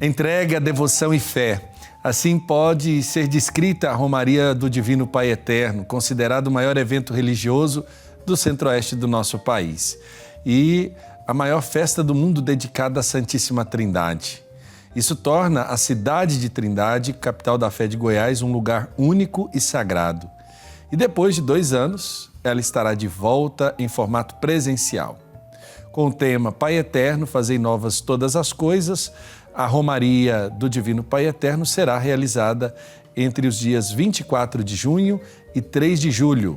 Entrega, devoção e fé. Assim pode ser descrita a Romaria do Divino Pai Eterno, considerado o maior evento religioso do centro-oeste do nosso país. E a maior festa do mundo dedicada à Santíssima Trindade. Isso torna a cidade de Trindade, capital da fé de Goiás, um lugar único e sagrado. E depois de 2 anos, ela estará de volta em formato presencial. Com o tema Pai Eterno, fazei novas todas as coisas, a Romaria do Divino Pai Eterno será realizada entre os dias 24 de junho e 3 de julho.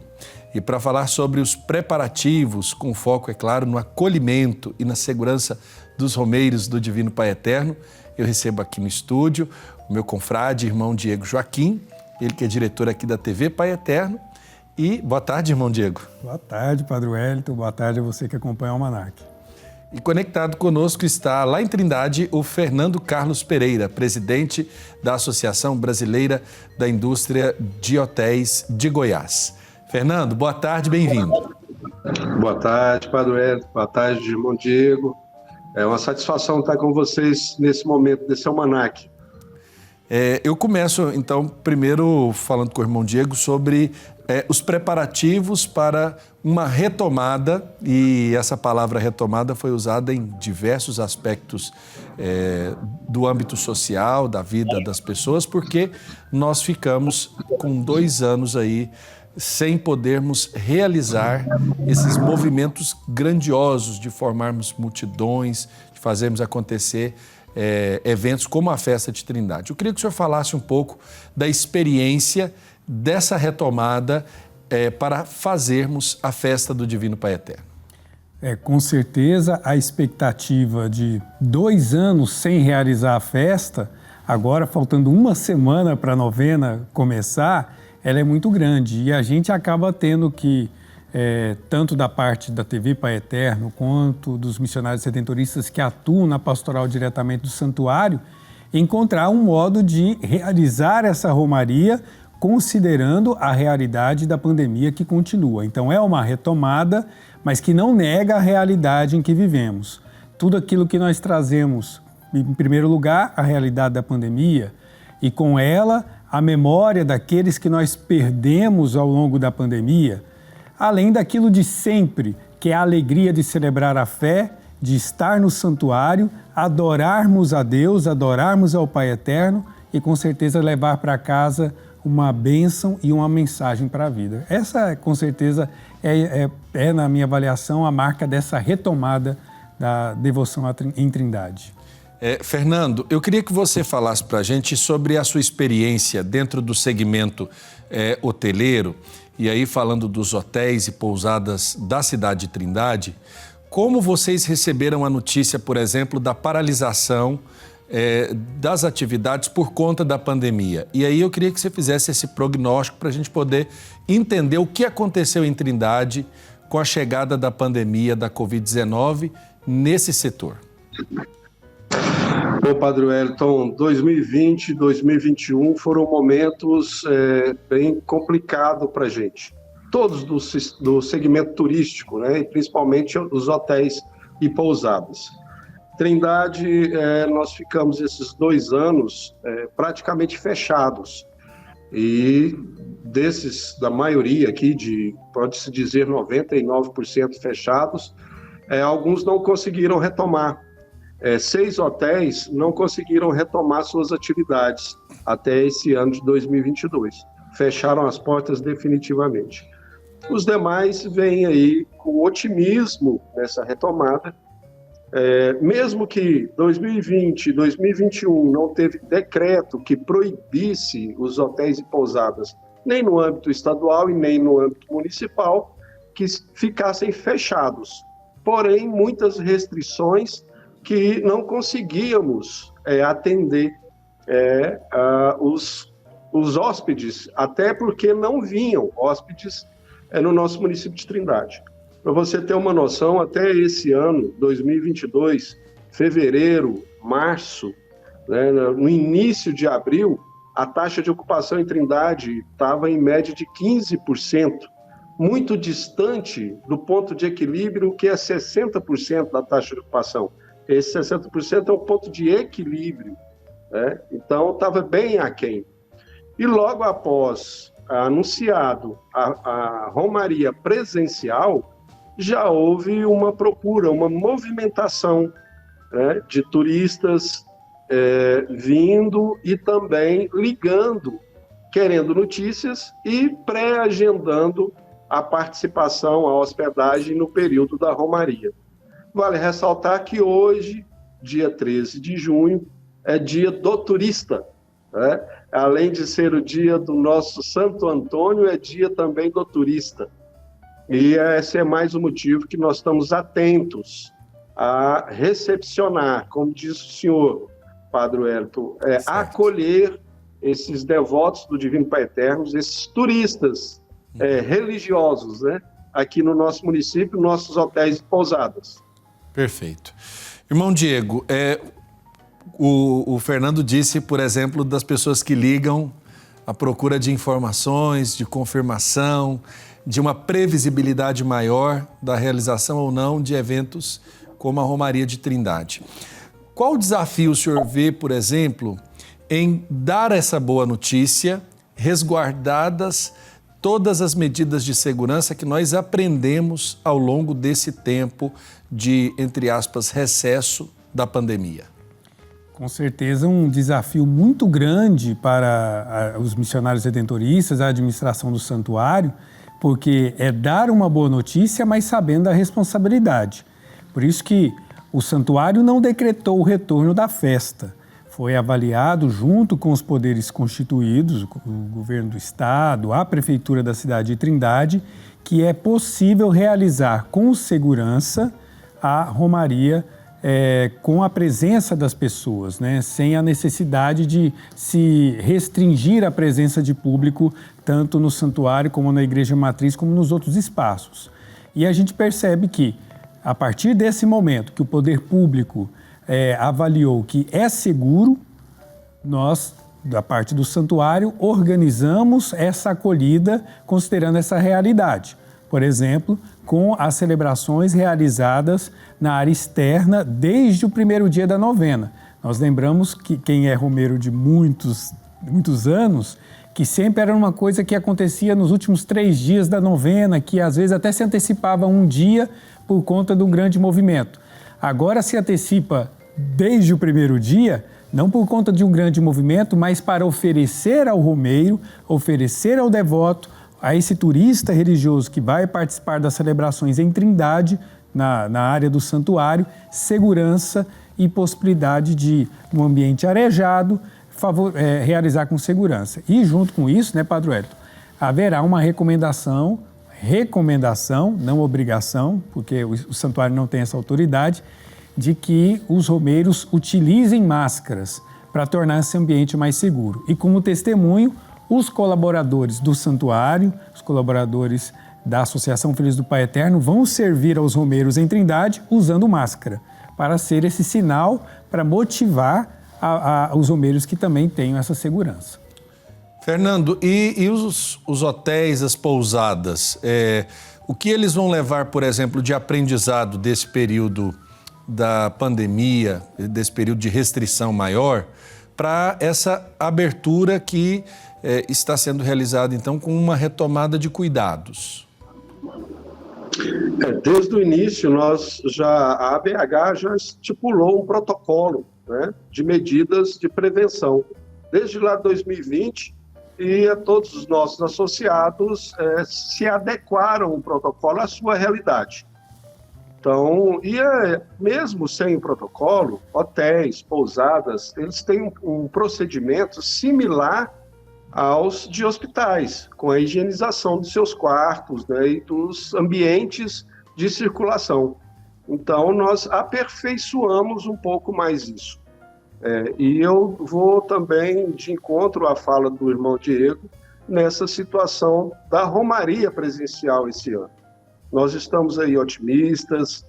E para falar sobre os preparativos, com foco, é claro, no acolhimento e na segurança dos romeiros do Divino Pai Eterno, eu recebo aqui no estúdio o meu confrade, irmão Diego Joaquim, ele que é diretor aqui da TV Pai Eterno. E boa tarde, irmão Diego. Boa tarde, Padre Wellington. Boa tarde a você que acompanha o Almanac. E conectado conosco está lá em Trindade o Fernando Carlos Pereira, presidente da Associação Brasileira da Indústria de Hotéis de Goiás. Fernando, boa tarde, bem-vindo. Boa tarde, Padre Wellington. Boa tarde, irmão Diego. É uma satisfação estar com vocês nesse momento desse Almanac. Eu começo, então, primeiro falando com o irmão Diego sobre os preparativos para uma retomada, e essa palavra retomada foi usada em diversos aspectos do âmbito social, da vida das pessoas, porque nós ficamos com 2 anos aí sem podermos realizar esses movimentos grandiosos de formarmos multidões, de fazermos acontecer eventos como a Festa de Trindade. Eu queria que o senhor falasse um pouco da experiência dessa retomada para fazermos a Festa do Divino Pai Eterno. Com certeza a expectativa de 2 anos sem realizar a festa, agora faltando 1 semana para a novena começar, ela é muito grande e a gente acaba tendo que, tanto da parte da TV Pai Eterno, quanto dos missionários redentoristas que atuam na pastoral diretamente do santuário, encontrar um modo de realizar essa romaria considerando a realidade da pandemia que continua. Então é uma retomada, mas que não nega a realidade em que vivemos. Tudo aquilo que nós trazemos, em primeiro lugar, a realidade da pandemia, e com ela a memória daqueles que nós perdemos ao longo da pandemia, além daquilo de sempre, que é a alegria de celebrar a fé, de estar no santuário, adorarmos a Deus, adorarmos ao Pai Eterno e com certeza levar para casa uma bênção e uma mensagem para a vida. Essa, com certeza, na minha avaliação, a marca dessa retomada da devoção em Trindade. Fernando, eu queria que você falasse para a gente sobre a sua experiência dentro do segmento hoteleiro, e aí falando dos hotéis e pousadas da cidade de Trindade, como vocês receberam a notícia, por exemplo, da paralisação das atividades por conta da pandemia. E aí eu queria que você fizesse esse prognóstico para a gente poder entender o que aconteceu em Trindade com a chegada da pandemia da Covid-19 nesse setor. Bom, Padre Wellington, 2020 e 2021 foram momentos bem complicados para a gente. Todos do segmento turístico, né? E principalmente os hotéis e pousadas. Trindade, nós ficamos esses 2 anos praticamente fechados. E da maioria aqui, pode-se dizer 99% fechados, alguns não conseguiram retomar. 6 hotéis não conseguiram retomar suas atividades até esse ano de 2022. Fecharam as portas definitivamente. Os demais vêm aí com otimismo nessa retomada. Mesmo que 2020 e 2021 não teve decreto que proibisse os hotéis e pousadas, nem no âmbito estadual e nem no âmbito municipal, que ficassem fechados. Porém, muitas restrições que não conseguíamos atender os hóspedes, até porque não vinham hóspedes no nosso município de Trindade. Para você ter uma noção, até esse ano, 2022, fevereiro, março, né, no início de abril, a taxa de ocupação em Trindade estava em média de 15%, muito distante do ponto de equilíbrio, que é 60% da taxa de ocupação. Esse 60% é o ponto de equilíbrio né? Então, estava bem aquém. E logo após anunciado a Romaria presencial, já houve uma procura, uma movimentação, né, de turistas vindo e também ligando, querendo notícias e pré-agendando a participação, a hospedagem no período da Romaria. Vale ressaltar que hoje, dia 13 de junho, é dia do turista, né? Além de ser o dia do nosso Santo Antônio, é dia também do turista. E esse é mais um motivo que nós estamos atentos a recepcionar, como disse o senhor, Padre Wellington, acolher esses devotos do Divino Pai Eterno, esses turistas religiosos, né, aqui no nosso município, nossos hotéis e pousadas. Perfeito. Irmão Diego, o Fernando disse, por exemplo, das pessoas que ligam à procura de informações, de confirmação, de uma previsibilidade maior da realização ou não de eventos como a Romaria de Trindade. Qual o desafio o senhor vê, por exemplo, em dar essa boa notícia, resguardadas todas as medidas de segurança que nós aprendemos ao longo desse tempo de, entre aspas, recesso da pandemia? Com certeza um desafio muito grande para os missionários redentoristas, a administração do santuário, porque é dar uma boa notícia, mas sabendo a responsabilidade. Por isso que o santuário não decretou o retorno da festa. Foi avaliado junto com os poderes constituídos, o governo do estado, a prefeitura da cidade de Trindade, que é possível realizar com segurança a romaria com a presença das pessoas, né? Sem a necessidade de se restringir a presença de público tanto no santuário como na igreja matriz, como nos outros espaços. E a gente percebe que, a partir desse momento que o poder público avaliou que é seguro, nós, da parte do santuário, organizamos essa acolhida considerando essa realidade. Por exemplo, com as celebrações realizadas na área externa desde o primeiro dia da novena. Nós lembramos que quem é romeiro de muitos anos, que sempre era uma coisa que acontecia nos últimos 3 dias da novena, que às vezes até se antecipava um dia por conta de um grande movimento. Agora se antecipa desde o primeiro dia, não por conta de um grande movimento, mas para oferecer ao romeiro, oferecer ao devoto, a esse turista religioso que vai participar das celebrações em Trindade, na área do santuário, segurança e possibilidade de, num ambiente arejado, realizar com segurança. E junto com isso, né, Padre Wellington, haverá uma recomendação, não obrigação, porque o santuário não tem essa autoridade, de que os romeiros utilizem máscaras para tornar esse ambiente mais seguro. E como testemunho, os colaboradores do santuário, os colaboradores da Associação Filhos do Pai Eterno vão servir aos romeiros em Trindade usando máscara, para ser esse sinal, para motivar os romeiros que também tenham essa segurança. Fernando, e os hotéis, as pousadas, o que eles vão levar, por exemplo, de aprendizado desse período da pandemia, desse período de restrição maior, para essa abertura que está sendo realizada, então, com uma retomada de cuidados? Desde o início, a ABH já estipulou um protocolo, né, de medidas de prevenção. Desde lá de 2020, e todos os nossos associados se adequaram o protocolo à sua realidade. Então, mesmo sem o protocolo, hotéis, pousadas, eles têm um procedimento similar aos de hospitais, com a higienização dos seus quartos, né, e dos ambientes de circulação. Então, nós aperfeiçoamos um pouco mais isso. E eu vou também de encontro à fala do irmão Diego nessa situação da romaria presencial esse ano. Nós estamos aí otimistas,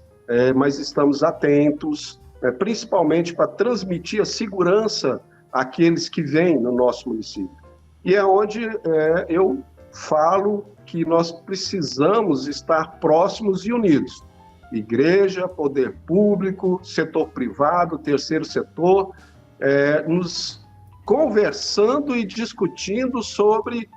mas estamos atentos, principalmente para transmitir a segurança àqueles que vêm no nosso município. E é onde eu falo que nós precisamos estar próximos e unidos. Igreja, poder público, setor privado, terceiro setor, nos conversando e discutindo sobre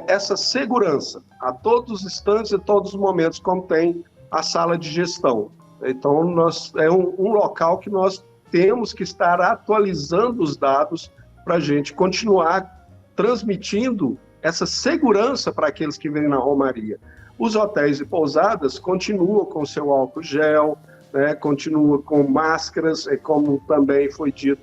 essa segurança a todos os instantes e todos os momentos, como tem a sala de gestão. Então, é um local que nós temos que estar atualizando os dados para a gente continuar transmitindo essa segurança para aqueles que vêm na Romaria. Os hotéis e pousadas continuam com seu álcool gel, né, continuam com máscaras, como também foi dito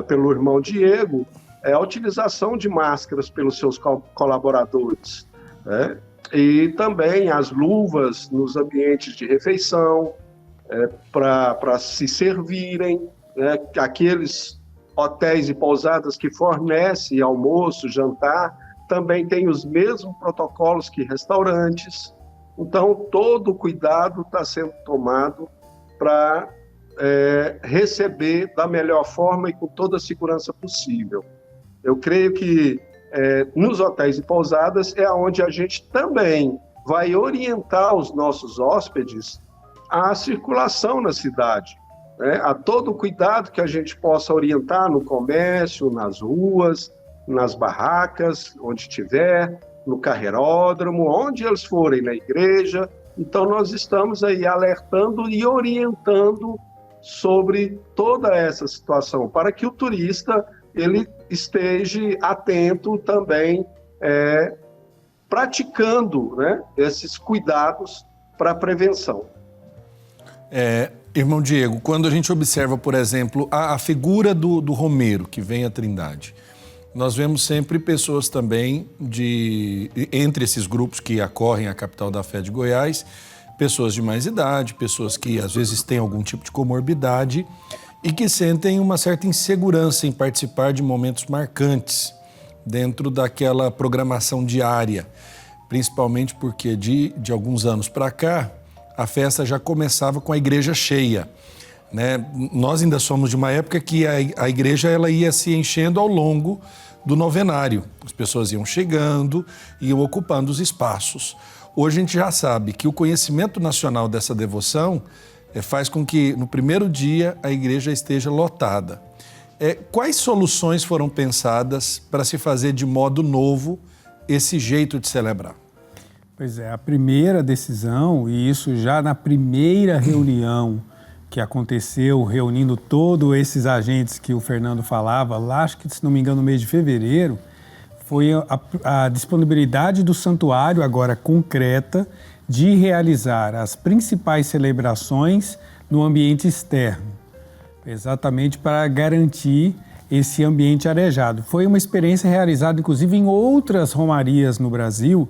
pelo irmão Diego, a utilização de máscaras pelos seus colaboradores, né? E também as luvas nos ambientes de refeição, para se servirem, né? Aqueles hotéis e pousadas que fornecem almoço, jantar, também têm os mesmos protocolos que restaurantes. Então, todo o cuidado está sendo tomado para receber da melhor forma e com toda a segurança possível. Eu creio que nos hotéis e pousadas é onde a gente também vai orientar os nossos hóspedes à circulação na cidade, né? A todo o cuidado que a gente possa orientar no comércio, nas ruas, nas barracas, onde tiver, no carreiródromo, onde eles forem, na igreja. Então, nós estamos aí alertando e orientando sobre toda essa situação, para que o turista ele esteja atento também, praticando, né, esses cuidados para a prevenção. Irmão Diego, quando a gente observa, por exemplo, a figura do romeiro que vem à Trindade, nós vemos sempre pessoas também entre esses grupos que acorrem à capital da fé de Goiás, pessoas de mais idade, pessoas que às vezes têm algum tipo de comorbidade e que sentem uma certa insegurança em participar de momentos marcantes dentro daquela programação diária, principalmente porque de alguns anos para cá, a festa já começava com a igreja cheia, né? Nós ainda somos de uma época que a igreja ela ia se enchendo ao longo do novenário. As pessoas iam chegando, iam ocupando os espaços. Hoje a gente já sabe que o conhecimento nacional dessa devoção faz com que no primeiro dia a igreja esteja lotada. Quais soluções foram pensadas para se fazer de modo novo esse jeito de celebrar? Pois é, a primeira decisão, e isso já na primeira reunião que aconteceu, reunindo todos esses agentes que o Fernando falava, lá acho que, se não me engano, no mês de fevereiro, foi a disponibilidade do santuário, agora concreta, de realizar as principais celebrações no ambiente externo, exatamente para garantir esse ambiente arejado. Foi uma experiência realizada, inclusive, em outras romarias no Brasil,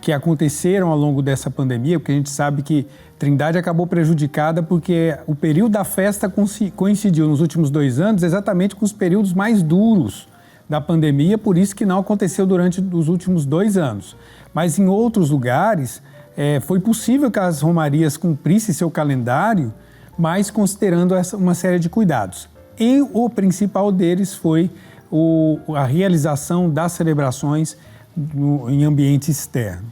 que aconteceram ao longo dessa pandemia, porque a gente sabe que Trindade acabou prejudicada porque o período da festa coincidiu nos últimos 2 anos exatamente com os períodos mais duros da pandemia, por isso que não aconteceu durante os últimos 2 anos. Mas em outros lugares foi possível que as romarias cumprissem seu calendário, mas considerando uma série de cuidados. E o principal deles foi a realização das celebrações em ambiente externo.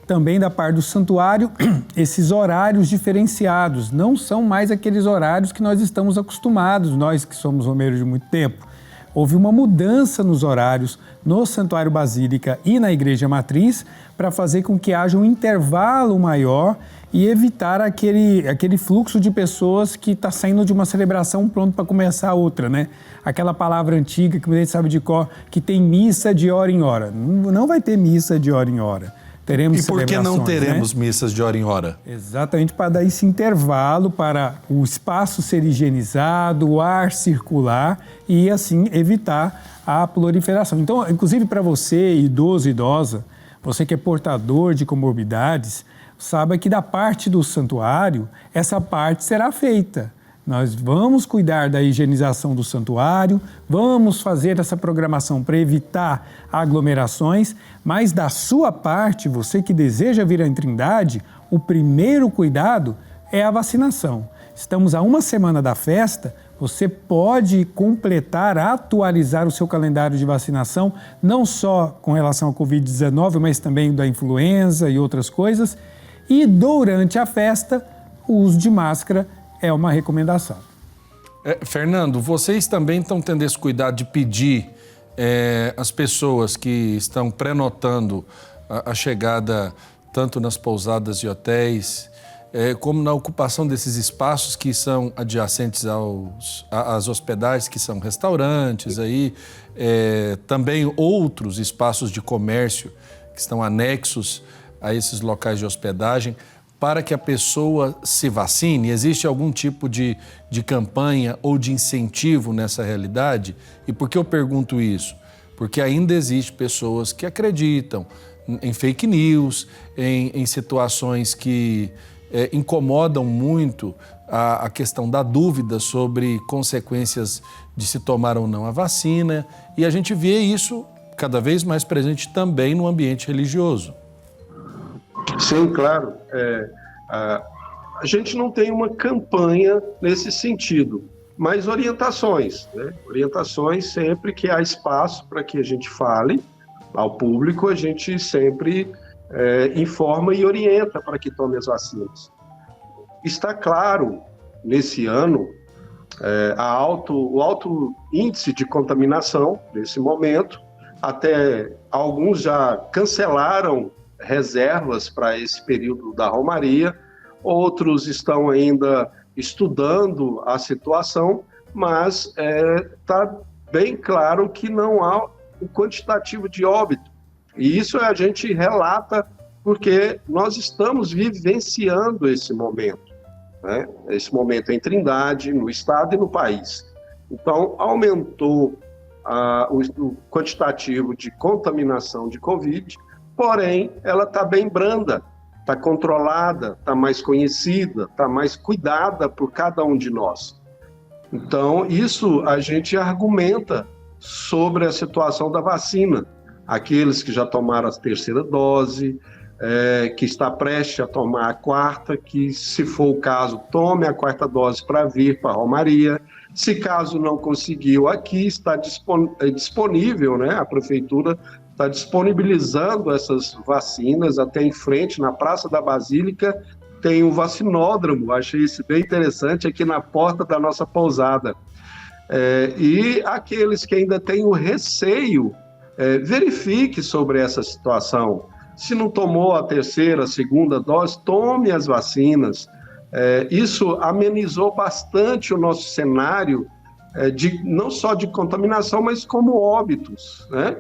Também da parte do santuário, esses horários diferenciados não são mais aqueles horários que nós estamos acostumados, nós que somos romeiros de muito tempo. Houve uma mudança nos horários no Santuário Basílica e na Igreja Matriz para fazer com que haja um intervalo maior e evitar aquele fluxo de pessoas que está saindo de uma celebração pronto para começar outra, né? Aquela palavra antiga que a gente sabe de cor, que tem missa de hora em hora. Não vai ter missa de hora em hora. Teremos e por que não teremos, né, missas de hora em hora? Exatamente para dar esse intervalo para o espaço ser higienizado, o ar circular e assim evitar a proliferação. Então, inclusive para você, idoso, idosa, você que é portador de comorbidades, saiba que da parte do santuário, essa parte será feita. Nós vamos cuidar da higienização do santuário, vamos fazer essa programação para evitar aglomerações, mas da sua parte, você que deseja vir à Trindade, o primeiro cuidado é a vacinação. Estamos a 1 semana da festa, você pode completar, atualizar o seu calendário de vacinação, não só com relação ao Covid-19, mas também da influenza e outras coisas. E durante a festa, o uso de máscara é uma recomendação. Fernando, vocês também estão tendo esse cuidado de pedir às pessoas que estão pré-notando a chegada tanto nas pousadas e hotéis, como na ocupação desses espaços que são adjacentes às hospedagens, que são restaurantes, aí, também outros espaços de comércio que estão anexos a esses locais de hospedagem, para que a pessoa se vacine? Existe algum tipo de campanha ou de incentivo nessa realidade? E por que eu pergunto isso? Porque ainda existe pessoas que acreditam em fake news, em situações que incomodam muito a questão da dúvida sobre consequências de se tomar ou não a vacina. E a gente vê isso cada vez mais presente também no ambiente religioso. Sim, claro. A gente não tem uma campanha nesse sentido, mas orientações, né? Orientações sempre que há espaço para que a gente fale ao público, a gente sempre informa e orienta para que tome as vacinas. Está claro, nesse ano, o alto índice de contaminação nesse momento, até alguns já cancelaram reservas para esse período da Romaria, outros estão ainda estudando a situação, mas está bem claro que não há o quantitativo de óbito. E isso a gente relata porque nós estamos vivenciando esse momento, né? Esse momento em Trindade, no estado e no país. Então, aumentou o quantitativo de contaminação de Covid, porém, ela está bem branda, está controlada, está mais conhecida, está mais cuidada por cada um de nós. Então, isso a gente argumenta sobre a situação da vacina. Aqueles que já tomaram a terceira dose, que está prestes a tomar a quarta, que, se for o caso, tome a quarta dose para vir para a Romaria. Se caso não conseguiu aqui, está disponível, né? A Prefeitura está disponibilizando essas vacinas até em frente, na Praça da Basílica, tem um vacinódromo, achei isso bem interessante, aqui na porta da nossa pousada. E aqueles que ainda têm o receio, verifique sobre essa situação. Se não tomou a terceira, a segunda dose, tome as vacinas. Isso amenizou bastante o nosso cenário, não só de contaminação, mas como óbitos, né?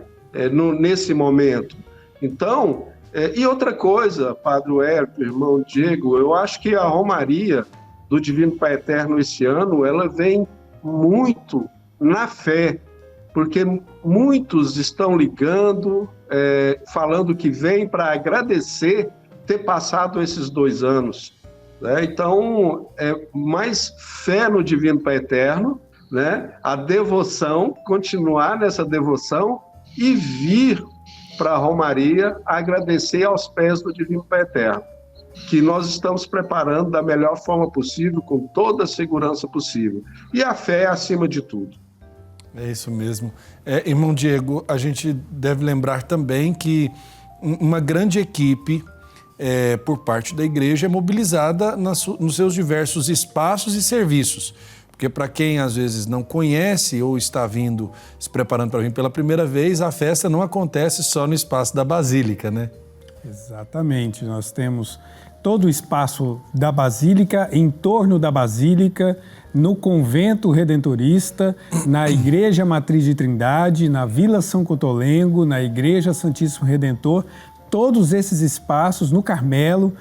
Nesse momento. Então, e outra coisa, Padre Hérito, irmão Diego, eu acho que a Romaria do Divino Pai Eterno esse ano, ela vem muito na fé, porque muitos estão ligando, falando que vem para agradecer ter passado esses 2 anos. Né? Então, mais fé no Divino Pai Eterno, né? A devoção, continuar nessa devoção, e vir para a Romaria agradecer aos pés do Divino Pai Eterno, que nós estamos preparando da melhor forma possível, com toda a segurança possível. E a fé acima de tudo. É isso mesmo. Irmão Diego, a gente deve lembrar também que uma grande equipe, por parte da igreja, é mobilizada nos seus diversos espaços e serviços. Porque para quem às vezes não conhece ou está se preparando para vir pela primeira vez, a festa não acontece só no espaço da Basílica, né? Exatamente. Nós temos todo o espaço da Basílica, em torno da Basílica, no Convento Redentorista, na Igreja Matriz de Trindade, na Vila São Cotolengo, na Igreja Santíssimo Redentor, todos esses espaços no Carmelo,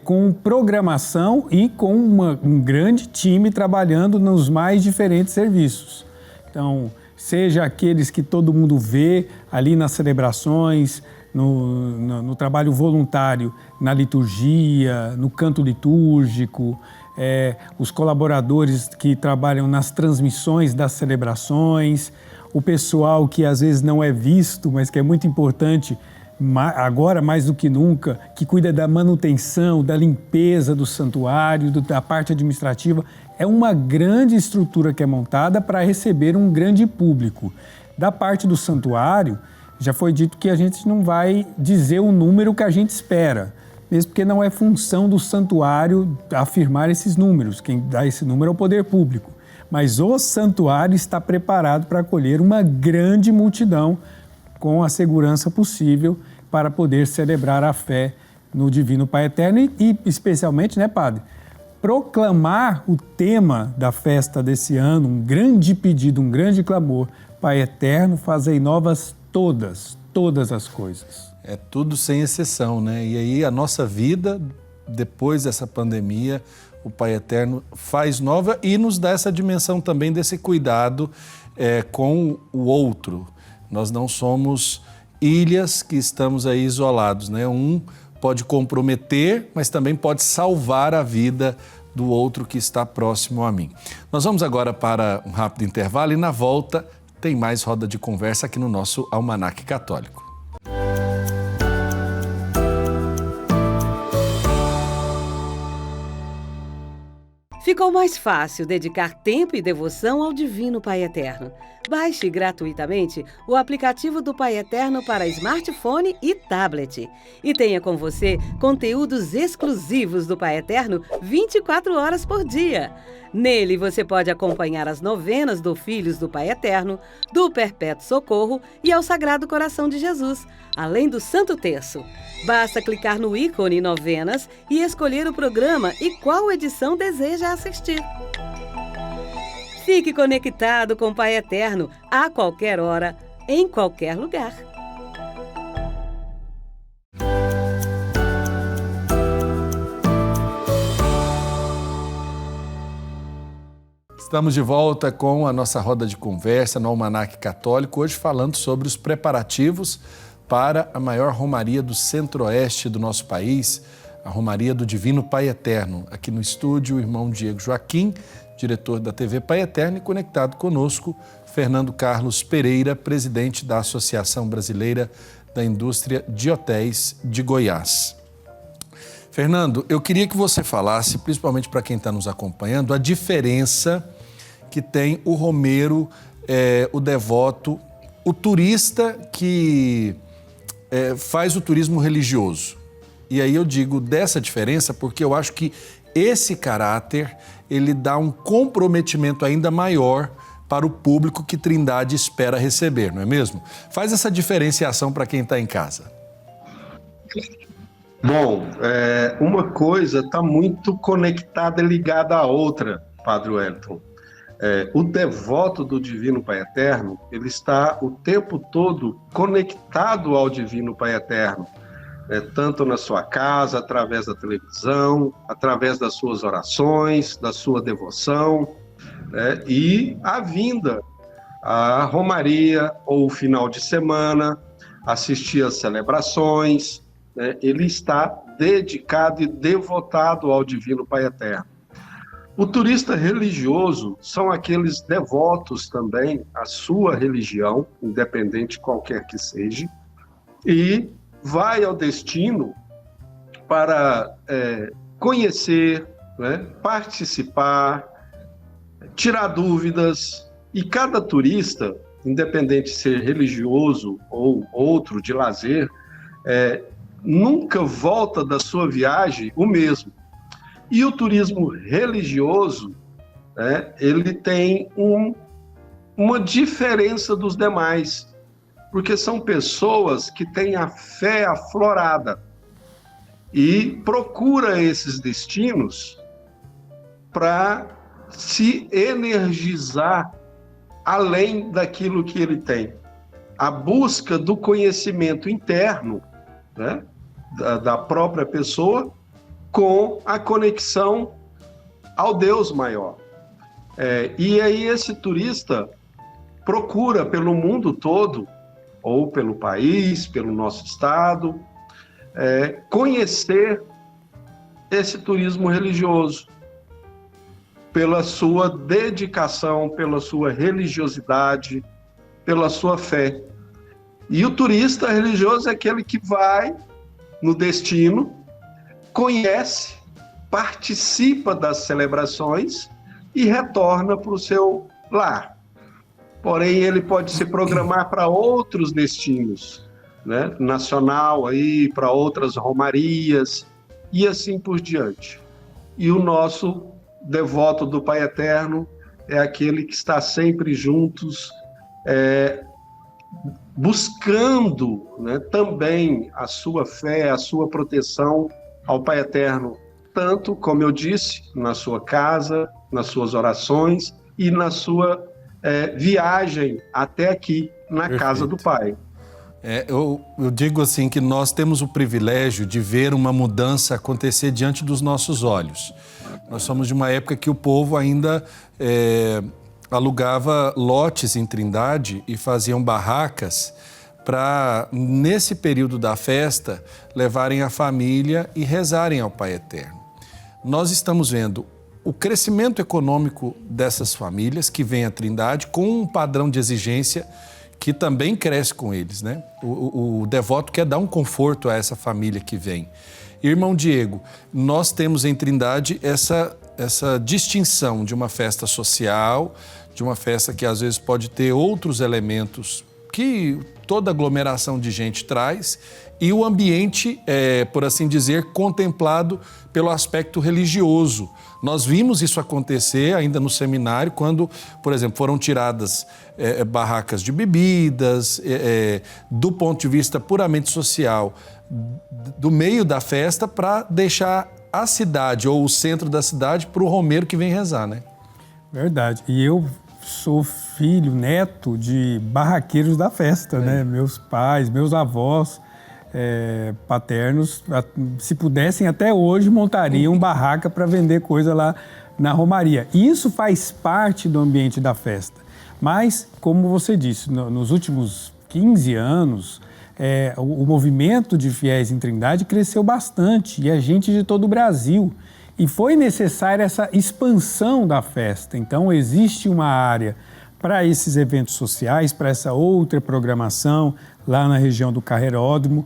com programação e com um grande time trabalhando nos mais diferentes serviços. Então, seja aqueles que todo mundo vê ali nas celebrações, no trabalho voluntário, na liturgia, no canto litúrgico, os colaboradores que trabalham nas transmissões das celebrações, o pessoal que às vezes não é visto, mas que é muito importante, agora mais do que nunca, que cuida da manutenção, da limpeza do santuário, da parte administrativa. É uma grande estrutura que é montada para receber um grande público. Da parte do santuário, já foi dito que a gente não vai dizer o número que a gente espera, mesmo porque não é função do santuário afirmar esses números. Quem dá esse número é o poder público. mas o santuário está preparado para acolher uma grande multidão com a segurança possível para poder celebrar a fé no Divino Pai Eterno e especialmente, né, Padre, proclamar o tema da festa desse ano, um grande pedido, um grande clamor: Pai Eterno, fazei novas todas as coisas. É tudo sem exceção, né? E aí a nossa vida, depois dessa pandemia, o Pai Eterno faz nova e nos dá essa dimensão também desse cuidado com o outro. Nós não somos ilhas que estamos aí isolados, né? Um pode comprometer, mas também pode salvar a vida do outro que está próximo a mim. Nós vamos agora para um rápido intervalo e na volta tem mais roda de conversa aqui no nosso Almanaque Católico. Ficou mais fácil dedicar tempo e devoção ao Divino Pai Eterno. Baixe gratuitamente o aplicativo do Pai Eterno para smartphone e tablet. E tenha com você conteúdos exclusivos do Pai Eterno 24 horas por dia. Nele você pode acompanhar as novenas do Filhos do Pai Eterno, do Perpétuo Socorro e ao Sagrado Coração de Jesus, além do Santo Terço. Basta clicar no ícone Novenas e escolher o programa e qual edição deseja assistir. Fique conectado com o Pai Eterno a qualquer hora, em qualquer lugar. Estamos de volta com a nossa roda de conversa no Almanaque Católico, hoje falando sobre os preparativos para a maior romaria do centro-oeste do nosso país, a Romaria do Divino Pai Eterno. Aqui no estúdio, o irmão Diego Joaquim, diretor da TV Pai Eterno, e conectado conosco, Fernando Carlos Pereira, presidente da Associação Brasileira da Indústria de Hotéis de Goiás. Fernando, eu queria que você falasse, principalmente para quem está nos acompanhando, a diferença que tem o romeiro, o devoto, o turista que faz o turismo religioso. E aí eu digo dessa diferença porque eu acho que esse caráter, ele dá um comprometimento ainda maior para o público que Trindade espera receber, não é mesmo? Faz essa diferenciação para quem está em casa. Bom, uma coisa está muito conectada e ligada à outra, Padre Wellington. O devoto do Divino Pai Eterno, ele está o tempo todo conectado ao Divino Pai Eterno, tanto na sua casa, através da televisão, através das suas orações, da sua devoção, e a vinda à romaria ou o final de semana, assistir às celebrações, ele está dedicado e devotado ao Divino Pai Eterno. O turista religioso são aqueles devotos também à sua religião, independente qualquer que seja, e vai ao destino para conhecer, participar, tirar dúvidas. E cada turista, independente de ser religioso ou outro de lazer, nunca volta da sua viagem o mesmo. E o turismo religioso, ele tem uma diferença dos demais, porque são pessoas que têm a fé aflorada e procura esses destinos para se energizar além daquilo que ele tem. A busca do conhecimento interno, da própria pessoa, com a conexão ao Deus maior. E aí esse turista procura pelo mundo todo, ou pelo país, pelo nosso estado, conhecer esse turismo religioso, pela sua dedicação, pela sua religiosidade, pela sua fé. E o turista religioso é aquele que vai no destino, conhece, participa das celebrações e retorna para o seu lar. Porém, ele pode se programar para outros destinos, nacional, para outras romarias e assim por diante. E o nosso devoto do Pai Eterno, é aquele que está sempre juntos, buscando, né, também a sua fé, a sua proteção ao Pai Eterno, tanto, como eu disse, na sua casa, nas suas orações e na sua viagem até aqui, na Perfeito. casa do Pai. Eu digo assim que nós temos o privilégio de ver uma mudança acontecer diante dos nossos olhos. Nós somos de uma época que o povo ainda alugava lotes em Trindade e faziam barracas para, nesse período da festa, levarem a família e rezarem ao Pai Eterno. Nós estamos vendo o crescimento econômico dessas famílias que vêm à Trindade com um padrão de exigência que também cresce com eles, né? O devoto quer dar um conforto a essa família que vem. Irmão Diego, nós temos em Trindade essa distinção de uma festa social, de uma festa que às vezes pode ter outros elementos que toda aglomeração de gente traz, e o ambiente, por assim dizer, contemplado pelo aspecto religioso. Nós vimos isso acontecer ainda no seminário, quando, por exemplo, foram tiradas barracas de bebidas, do ponto de vista puramente social, do meio da festa, para deixar a cidade ou o centro da cidade para o romeiro que vem rezar, né? Verdade. E eu sou filho, neto de barraqueiros da festa, né? Meus pais, meus avós paternos, se pudessem até hoje, montariam barraca para vender coisa lá na Romaria. E isso faz parte do ambiente da festa. Mas, como você disse, nos últimos 15 anos, o movimento de fiéis em Trindade cresceu bastante, e a gente de todo o Brasil. E foi necessária essa expansão da festa. Então, existe uma área para esses eventos sociais, para essa outra programação, lá na região do Carreiródromo,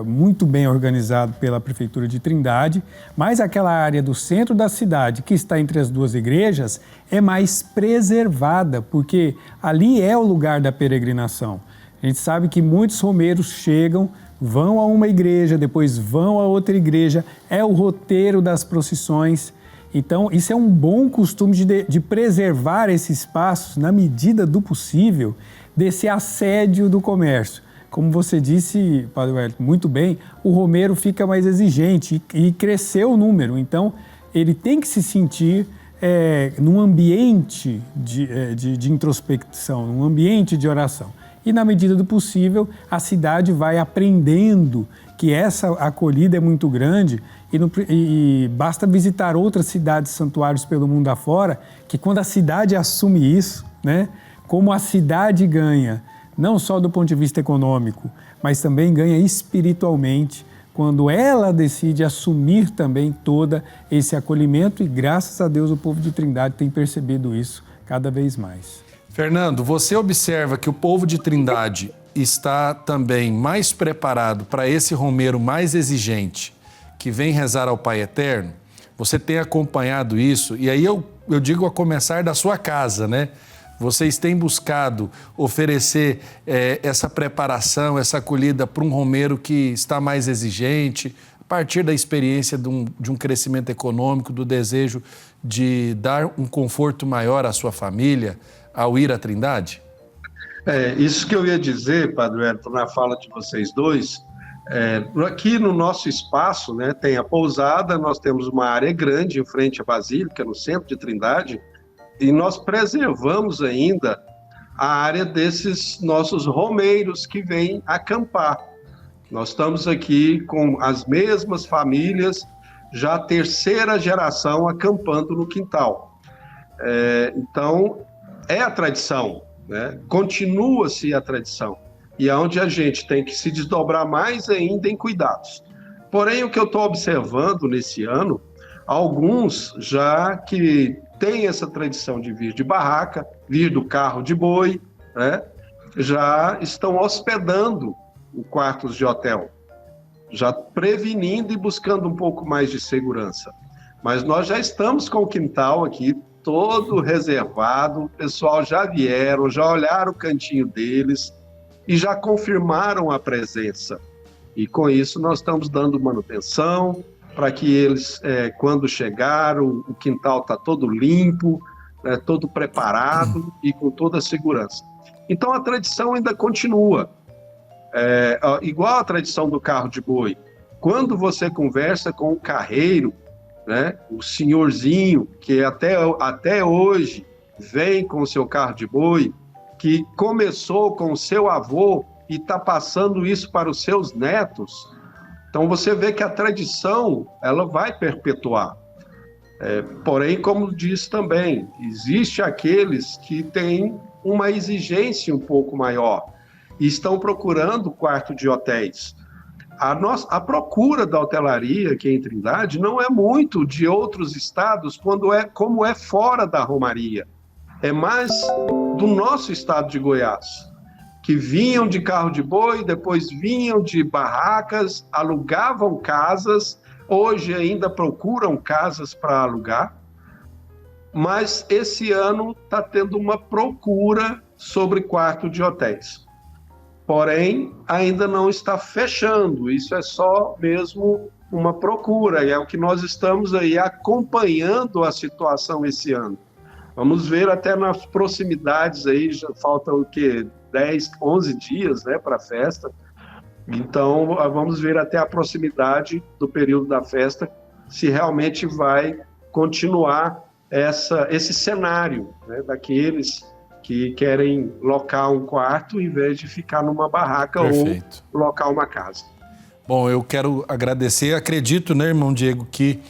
muito bem organizado pela Prefeitura de Trindade, mas aquela área do centro da cidade, que está entre as duas igrejas, é mais preservada, porque ali é o lugar da peregrinação. A gente sabe que muitos romeiros chegam, vão a uma igreja, depois vão a outra igreja, é o roteiro das procissões. Então, isso é um bom costume de preservar esses espaços, na medida do possível, desse assédio do comércio. Como você disse, Padre Wellington, muito bem, o romeiro fica mais exigente e cresceu o número. Então, ele tem que se sentir num ambiente de introspecção, num ambiente de oração. E, na medida do possível, a cidade vai aprendendo que essa acolhida é muito grande e basta visitar outras cidades santuários pelo mundo afora, que quando a cidade assume isso, né, como a cidade ganha, não só do ponto de vista econômico, mas também ganha espiritualmente, quando ela decide assumir também todo esse acolhimento, e graças a Deus o povo de Trindade tem percebido isso cada vez mais. Fernando, você observa que o povo de Trindade está também mais preparado para esse romeiro mais exigente, que vem rezar ao Pai Eterno? Você tem acompanhado isso? E aí eu digo a começar da sua casa, né? Vocês têm buscado oferecer essa preparação, essa acolhida para um romeiro que está mais exigente, a partir da experiência de um crescimento econômico, do desejo de dar um conforto maior à sua família ao ir à Trindade? Isso que eu ia dizer, Padre Wellington, na fala de vocês dois. Aqui no nosso espaço, né, tem a pousada, nós temos uma área grande em frente à Basílica, no centro de Trindade, e nós preservamos ainda a área desses nossos romeiros que vêm acampar. Nós estamos aqui com as mesmas famílias, já a terceira geração acampando no quintal. Então, é a tradição, né? Continua-se a tradição. E é onde a gente tem que se desdobrar mais ainda em cuidados. Porém, o que eu estou observando nesse ano, alguns já que têm essa tradição de vir de barraca, vir do carro de boi, né? Já estão hospedando em quartos de hotel, já prevenindo e buscando um pouco mais de segurança. Mas nós já estamos com o quintal aqui todo reservado, o pessoal já vieram, já olharam o cantinho deles e já confirmaram a presença. E com isso nós estamos dando manutenção para que eles, quando chegaram, o quintal está todo limpo, né, todo preparado e com toda a segurança. Então a tradição ainda continua, igual a tradição do carro de boi. Quando você conversa com o carreiro, né, o senhorzinho que até hoje vem com o seu carro de boi, que começou com o seu avô e está passando isso para os seus netos, então você vê que a tradição ela vai perpetuar. Porém, como disse também, existe aqueles que têm uma exigência um pouco maior e estão procurando quarto de hotéis. A procura da hotelaria aqui em Trindade não é muito de outros estados como é fora da Romaria. É mais do nosso estado de Goiás, que vinham de carro de boi, depois vinham de barracas, alugavam casas, hoje ainda procuram casas para alugar, mas esse ano está tendo uma procura sobre quarto de hotéis. Porém, ainda não está fechando, isso é só mesmo uma procura, e é o que nós estamos aí acompanhando a situação esse ano. Vamos ver até nas proximidades aí, já faltam o quê? 10, 11 dias, né, para a festa. Então, vamos ver até a proximidade do período da festa, se realmente vai continuar esse cenário, né, daqueles que querem locar um quarto em vez de ficar numa barraca. Perfeito. Ou locar uma casa. Bom, eu quero agradecer. Acredito, né, irmão Diego, que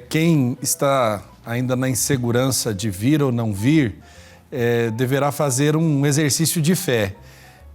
quem está ainda na insegurança de vir ou não vir, deverá fazer um exercício de fé.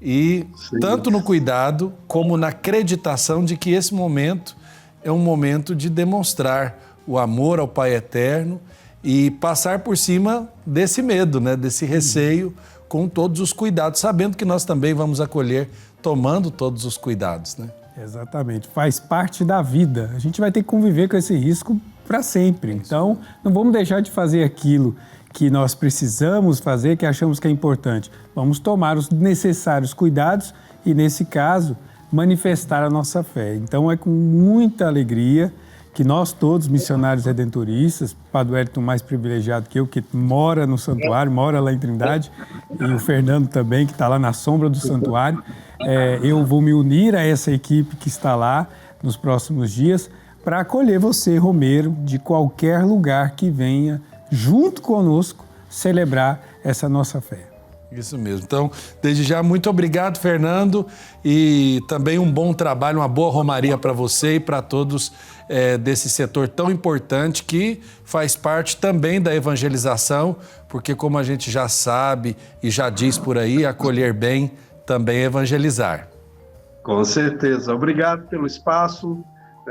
E sim, tanto no cuidado como na acreditação de que esse momento é um momento de demonstrar o amor ao Pai Eterno e passar por cima desse medo, né, desse receio, com todos os cuidados, sabendo que nós também vamos acolher, tomando todos os cuidados, né? Exatamente, faz parte da vida. A gente vai ter que conviver com esse risco para sempre. Então, não vamos deixar de fazer aquilo que nós precisamos fazer, que achamos que é importante. Vamos tomar os necessários cuidados e, nesse caso, manifestar a nossa fé. Então, é com muita alegria que nós todos, missionários redentoristas, Padre Wellington mais privilegiado que eu, que mora no santuário, mora lá em Trindade, e o Fernando também, que está lá na sombra do santuário, eu vou me unir a essa equipe que está lá nos próximos dias para acolher você, romeiro, de qualquer lugar que venha, junto conosco, celebrar essa nossa fé. Isso mesmo. Então, desde já, muito obrigado, Fernando, e também um bom trabalho, uma boa romaria para você e para todos desse setor tão importante que faz parte também da evangelização, porque como a gente já sabe e já diz por aí, acolher bem também é evangelizar. Com certeza. Obrigado pelo espaço,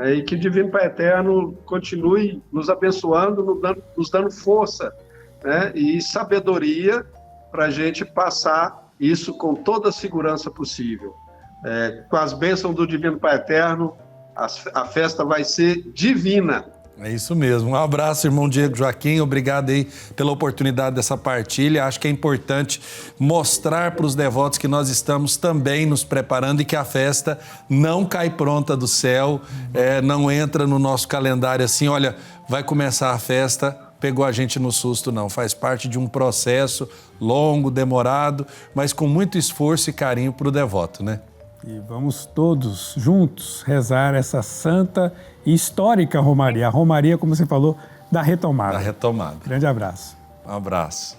e que o Divino Pai Eterno continue nos abençoando, nos dando força, né, e sabedoria para a gente passar isso com toda a segurança possível. Com as bênçãos do Divino Pai Eterno, a festa vai ser divina. É isso mesmo. Um abraço, irmão Diego Joaquim. Obrigado aí pela oportunidade dessa partilha. Acho que é importante mostrar para os devotos que nós estamos também nos preparando e que a festa não cai pronta do céu, não entra no nosso calendário assim, olha, vai começar a festa, pegou a gente no susto, não. Faz parte de um processo longo, demorado, mas com muito esforço e carinho para o devoto, né? E vamos todos juntos rezar essa santa e histórica romaria. A romaria, como você falou, da retomada. Da retomada. Grande abraço. Um abraço.